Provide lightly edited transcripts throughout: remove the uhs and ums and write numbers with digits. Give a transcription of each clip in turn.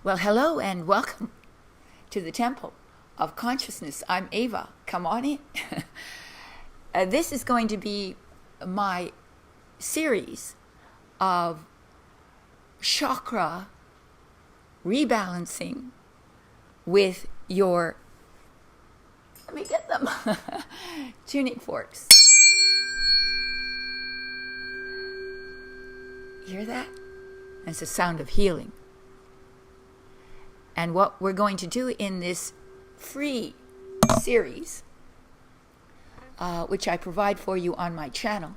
Well, hello and welcome to the Temple of Consciousness. I'm Ava. Come on in. This is going to be my series of chakra rebalancing with your, let me get them, tuning forks. Hear that? It's a sound of healing. And what we're going to do in this free series, which I provide for you on my channel,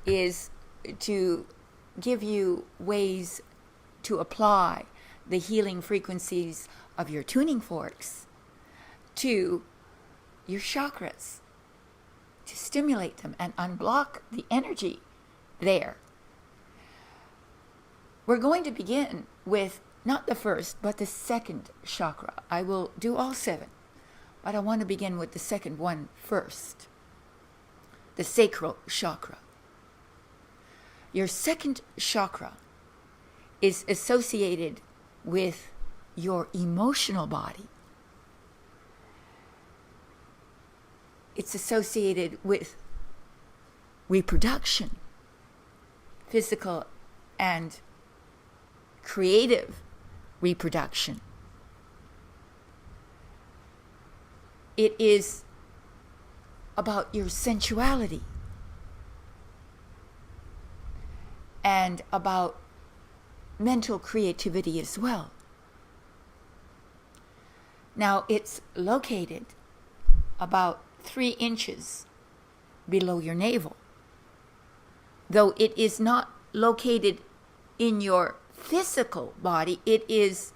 is to give you ways to apply the healing frequencies of your tuning forks to your chakras, to stimulate them and unblock the energy there. We're going to begin with not the first, but the second chakra. I will do all 7, but I want to begin with the second one first. The sacral chakra. Your second chakra is associated with your emotional body. It's associated with reproduction, physical and creative reproduction. It is about your sensuality and about mental creativity as well. Now, it's located about 3 inches below your navel, though it is not located in your physical body, it is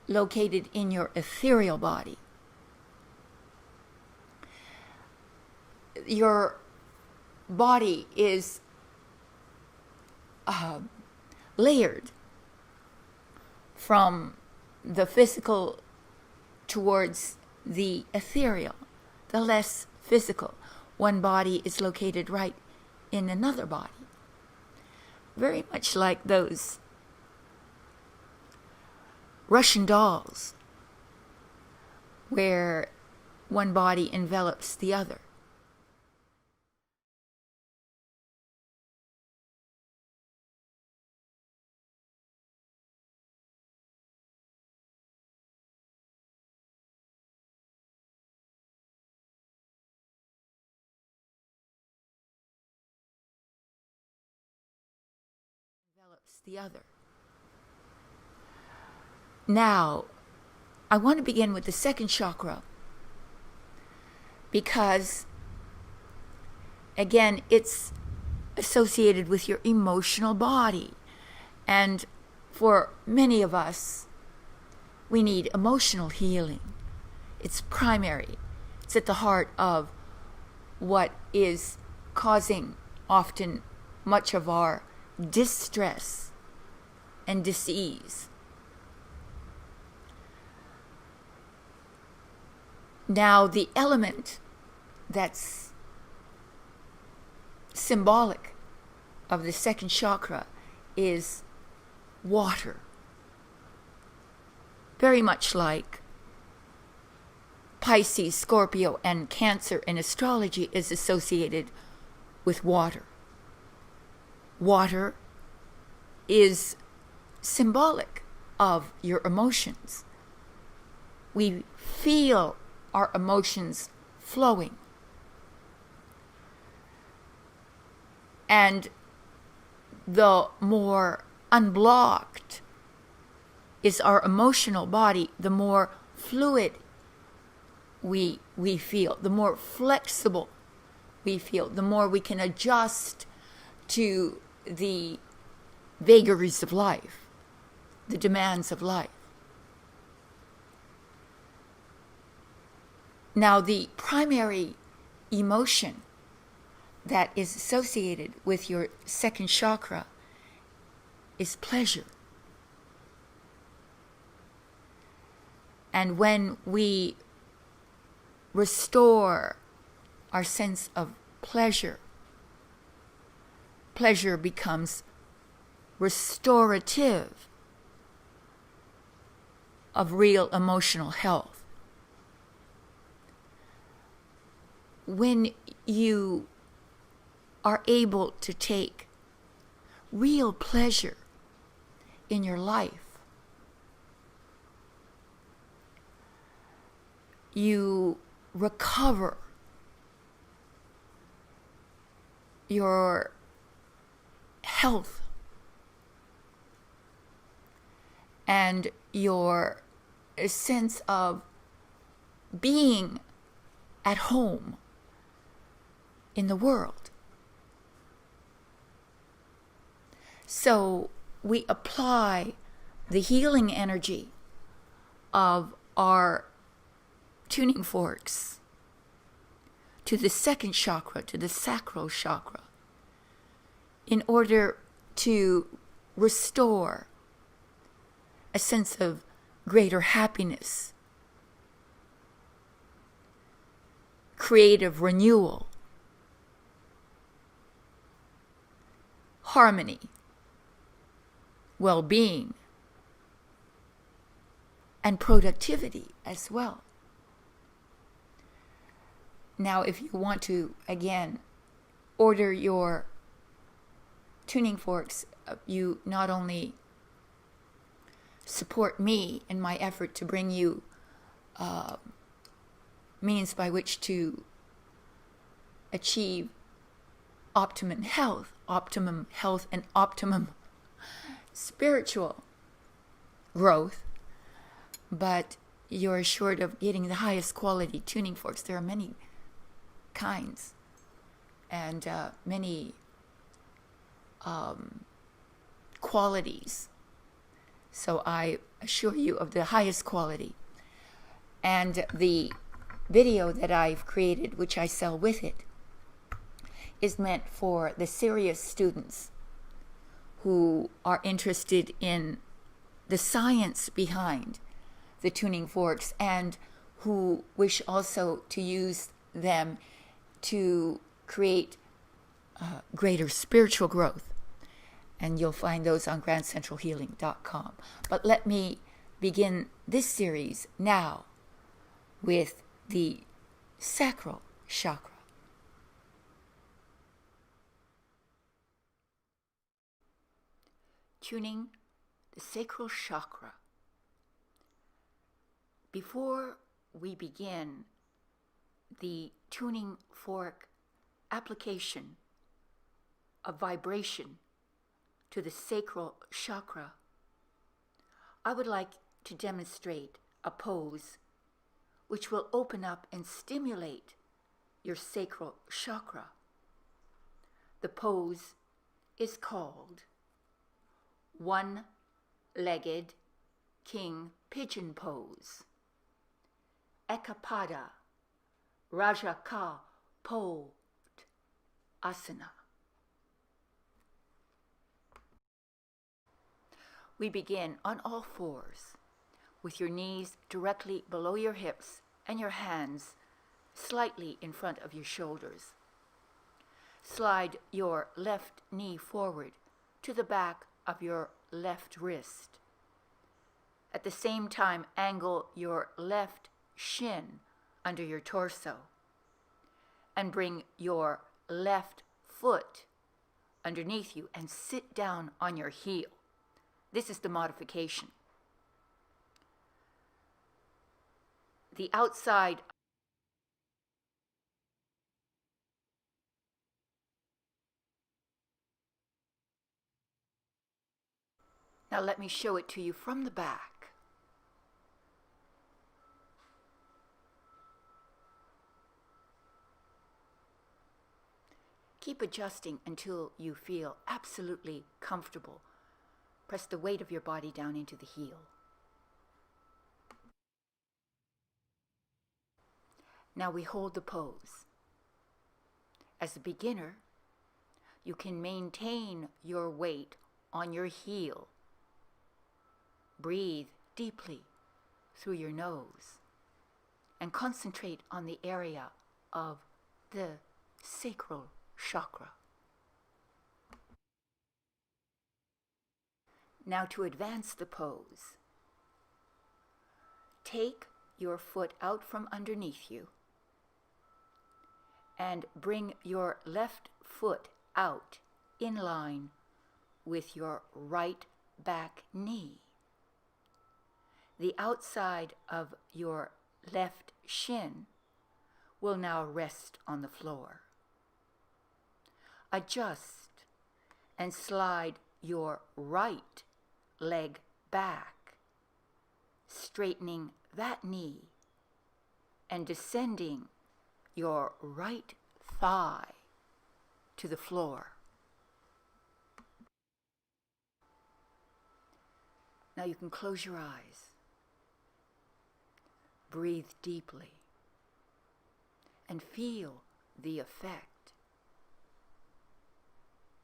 located in your ethereal body. Your body is layered from the physical towards the ethereal, the less physical. One body is located right in another body. Very much like those Russian dolls, where one body envelops the other. Envelops the other. Now, I want to begin with the second chakra because, again, it's associated with your emotional body. And for many of us, we need emotional healing. It's primary. It's at the heart of what is causing often much of our distress and dis-ease. Now, the element that's symbolic of the second chakra is water. Very much like Pisces, Scorpio, and Cancer in astrology is associated with water. Water is symbolic of your emotions. We feel our emotions flowing. And the more unblocked is our emotional body, the more fluid we feel, the more flexible we feel, the more we can adjust to the vagaries of life, the demands of life. Now, the primary emotion that is associated with your second chakra is pleasure. And when we restore our sense of pleasure, pleasure becomes restorative of real emotional health. When you are able to take real pleasure in your life, you recover your health and your sense of being at home in the world. So we apply the healing energy of our tuning forks to the second chakra, to the sacral chakra, in order to restore a sense of greater happiness, creative renewal, harmony, well-being, and productivity as well. Now, if you want to, again, order your tuning forks, you not only support me in my effort to bring you means by which to achieve optimum health and optimum spiritual growth, but you're assured of getting the highest quality tuning forks. There are many kinds and many qualities. So I assure you of the highest quality. And the video that I've created, which I sell with it, is meant for the serious students who are interested in the science behind the tuning forks and who wish also to use them to create greater spiritual growth. And you'll find those on grandcentralhealing.com. But let me begin this series now with the sacral chakra. Tuning the sacral chakra. Before we begin the tuning fork application of vibration to the sacral chakra, I would like to demonstrate a pose which will open up and stimulate your sacral chakra. The pose is called one-legged king pigeon pose, Ekapada Rajaka Pod Asana. We begin on all fours with your knees directly below your hips and your hands slightly in front of your shoulders. Slide your left knee forward to the back of your left wrist. At the same time, angle your left shin under your torso and bring your left foot underneath you and sit down on your heel. This is the modification. The outside Now let me show it to you from the back. Keep adjusting until you feel absolutely comfortable. Press the weight of your body down into the heel. Now we hold the pose. As a beginner, you can maintain your weight on your heel. Breathe deeply through your nose and concentrate on the area of the sacral chakra. Now to advance the pose, take your foot out from underneath you and bring your left foot out in line with your right back knee. The outside of your left shin will now rest on the floor. Adjust and slide your right leg back, straightening that knee and descending your right thigh to the floor. Now you can close your eyes. Breathe deeply and feel the effect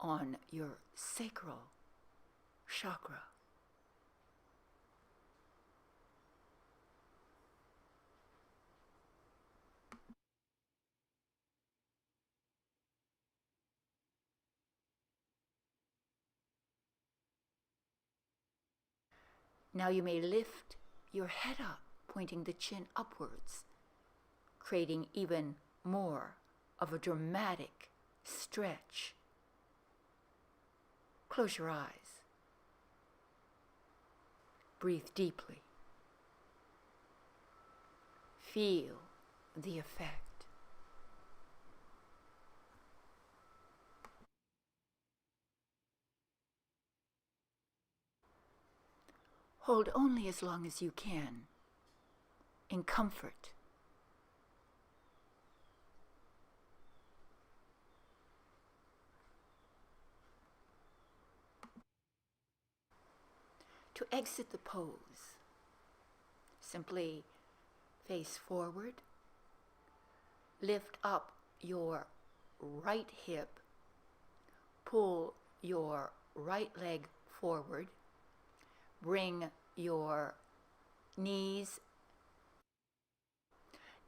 on your sacral chakra. Now you may lift your head up, pointing the chin upwards, creating even more of a dramatic stretch. Close your eyes. Breathe deeply. Feel the effect. Hold only as long as you can, in comfort. To exit the pose, simply face forward, lift up your right hip, pull your right leg forward, bring your knees.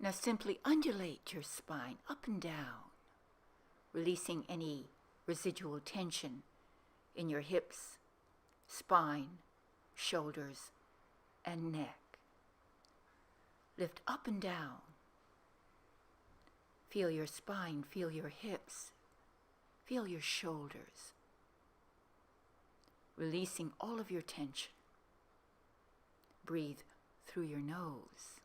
Now simply undulate your spine up and down, releasing any residual tension in your hips, spine, shoulders, and neck. Lift up and down. Feel your spine, feel your hips, feel your shoulders, releasing all of your tension. Breathe through your nose.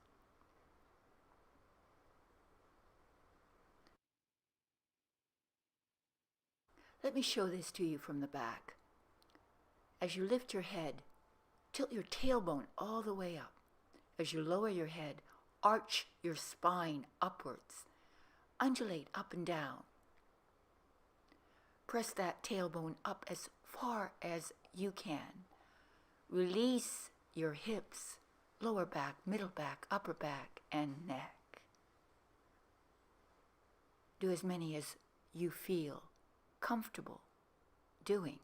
Let me show this to you from the back. As you lift your head, tilt your tailbone all the way up. As you lower your head, arch your spine upwards. Undulate up and down. Press that tailbone up as far as you can. Release your hips, lower back, middle back, upper back, and neck. Do as many as you feel comfortable doing.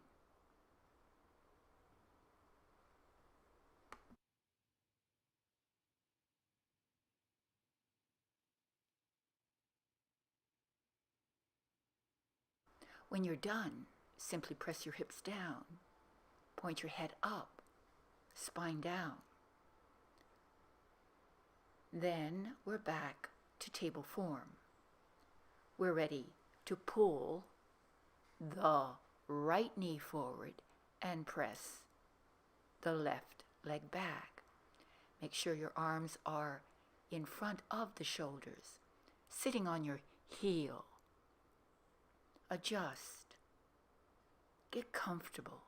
When you're done, simply press your hips down, point your head up, spine down. Then we're back to table form. We're ready to pull the right knee forward and press the left leg back. Make sure your arms are in front of the shoulders, sitting on your heel. Adjust. Get comfortable.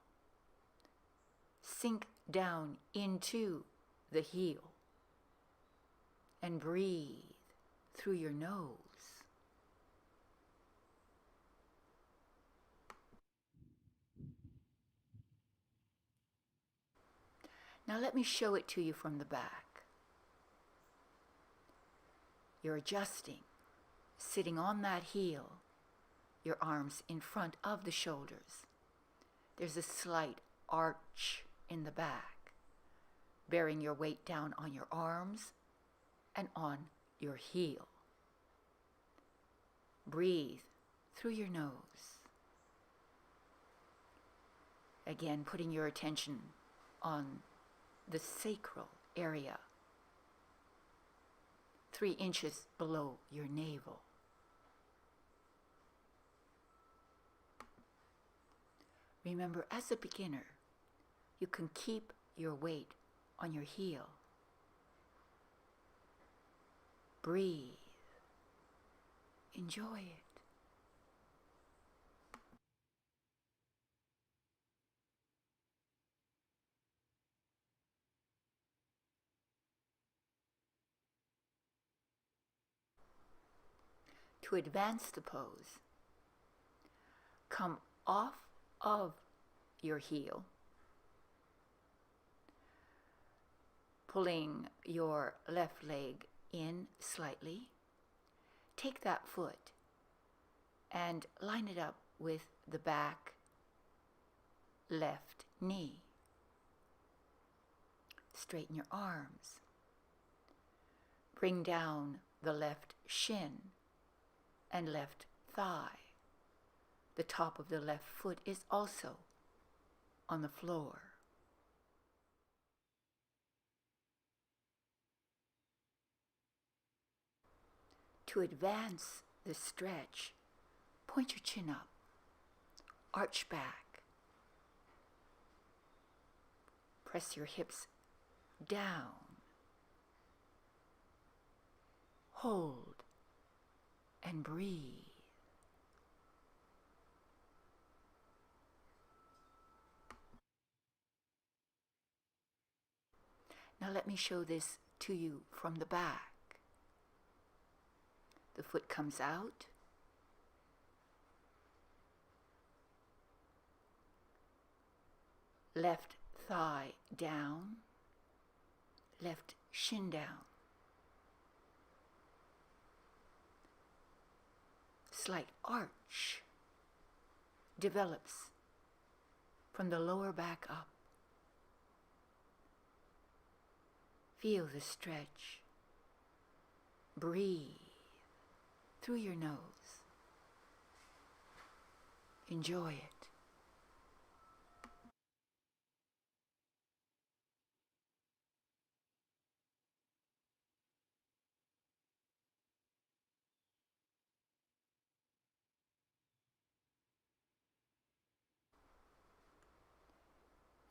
Sink down into the heel and breathe through your nose. Now let me show it to you from the back. You're adjusting, sitting on that heel, your arms in front of the shoulders. There's a slight arch in the back, bearing your weight down on your arms and on your heel. Breathe through your nose. Again, putting your attention on the sacral area 3 inches below your navel. Remember, as a beginner, you can keep your weight on your heel. Breathe. Enjoy it. To advance the pose, come off of your heel, pulling your left leg in slightly. Take that foot and line it up with the back left knee. Straighten your arms. Bring down the left shin and left thigh. The top of the left foot is also on the floor. To advance the stretch, point your chin up, arch back. Press your hips down. Hold and breathe. Now let me show this to you from the back. The foot comes out. Left thigh down. Left shin down. Slight arch develops from the lower back up. Feel the stretch. Breathe through your nose. Enjoy it.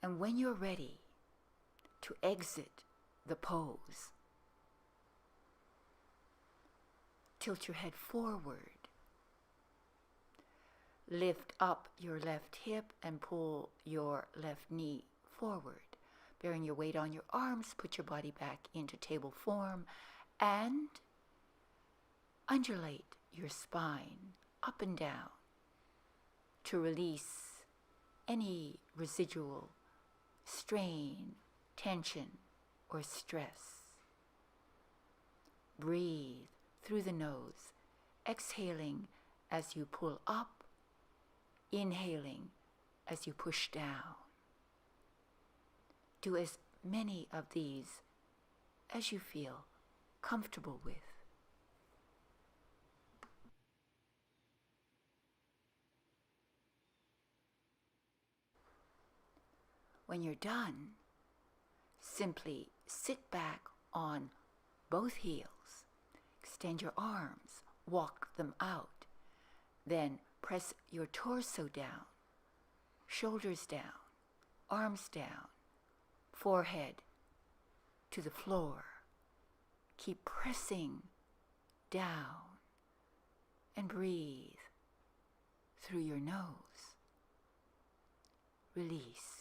And when you're ready to exit the pose, tilt your head forward. Lift up your left hip and pull your left knee forward. Bearing your weight on your arms, put your body back into table form and undulate your spine up and down to release any residual strain, tension, or stress. Breathe through the nose, exhaling as you pull up, inhaling as you push down. Do as many of these as you feel comfortable with. When you're done, simply sit back on both heels, extend your arms, walk them out, then press your torso down, shoulders down, arms down, forehead to the floor. Keep pressing down and breathe through your nose. Release.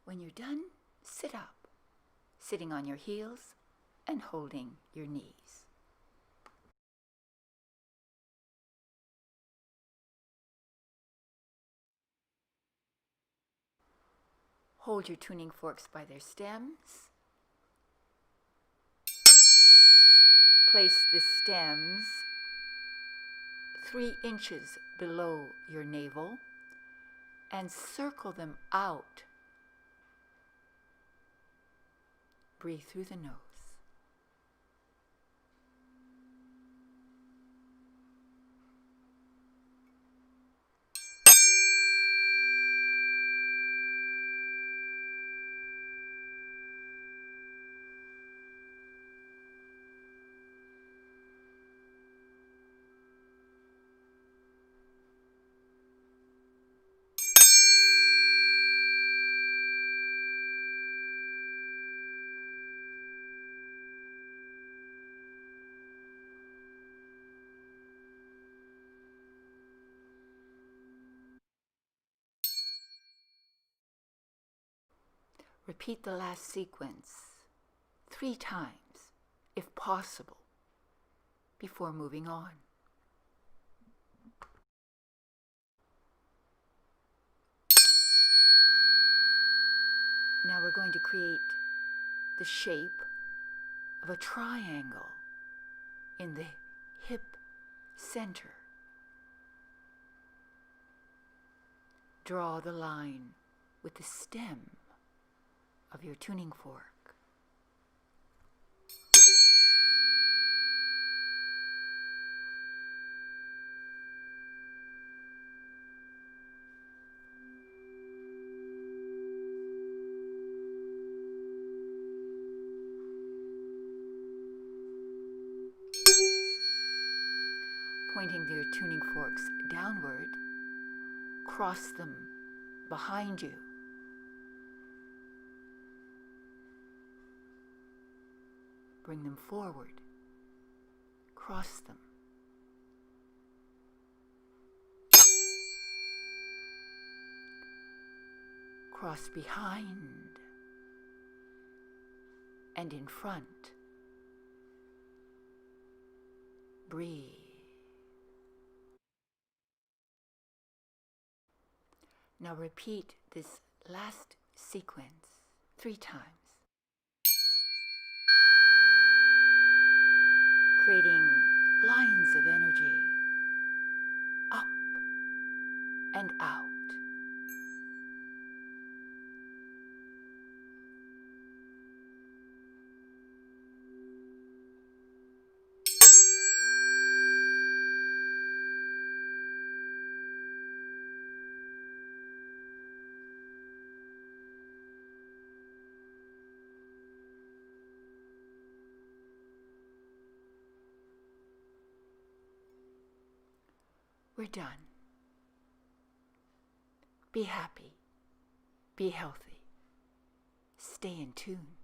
When you're done, sit up, sitting on your heels and holding your knees. Hold your tuning forks by their stems. Place the stems 3 inches below your navel and circle them out. Breathe through the nose. Repeat the last sequence 3 times, if possible, before moving on. Now we're going to create the shape of a triangle in the hip center. Draw the line with the stem of your tuning fork. Pointing your tuning forks downward, cross them behind you. Bring them forward, cross them. Cross behind and in front. Breathe. Now repeat this last sequence 3 times, creating lines of energy up and out. We're done. Be happy. Be healthy. Stay in tune.